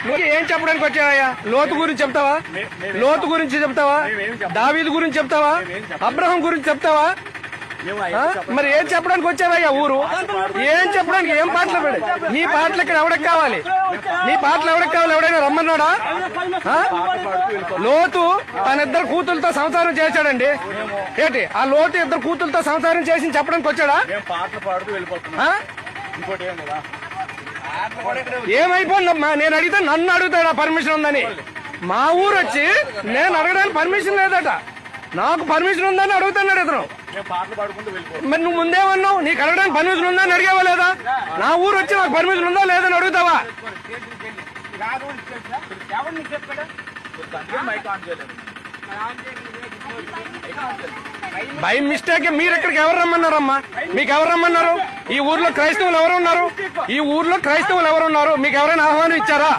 నువ్వు ఏం చెప్పడానికి వచ్చావయ్యా? లోతు గురించి చెప్తావా? లోతు గురించి చెప్తావా? దావీదు గురించి చెప్తావా? అబ్రహం గురించి చెప్తావా? మరి ఏం చెప్పడానికి వచ్చావయ్యా? ఊరు ఏం చెప్పడానికి? ఏం పాటలు పెడి? నీ పాటలు ఇక్కడ ఎవరికి కావాలి? నీ పాటలు ఎవరికి కావాలి? ఎవడైనా రమ్మన్నాడా? లోతు తన ఇద్దరు కూతులతో సంసారం చేశాడండి. ఏంటి ఆ లోతు ఇద్దరు కూతులతో సంసారం చేసి చెప్పడానికి వచ్చాడా? ఏమైపోయిందమ్మా? నేను అడిగితే నన్ను అడుగుతాడా పర్మిషన్ ఉందని? మా ఊరు వచ్చి నేను అడగడానికి పర్మిషన్ లేదట, నాకు పర్మిషన్ ఉందని అడుగుతున్నాడు ఇతను. మరి నువ్వు ముందేమన్నావు? నీకు అడగడానికి పర్మిషన్ ఉందని అడిగావా లేదా? నా ఊరు వచ్చి నాకు పర్మిషన్ ఉందా లేదని అడుగుతావా? బై మిస్టేక్ మీరు ఇక్కడికి ఎవరు రమ్మన్నారమ్మా? మీకు ఎవరు రమ్మన్నారు? ఈ ఊర్లో క్రైస్తవులు ఎవరు ఉన్నారు? ఈ ఊర్లో క్రైస్తవులు ఎవరున్నారు? మీకు ఎవరైనా ఆహ్వానం ఇచ్చారా?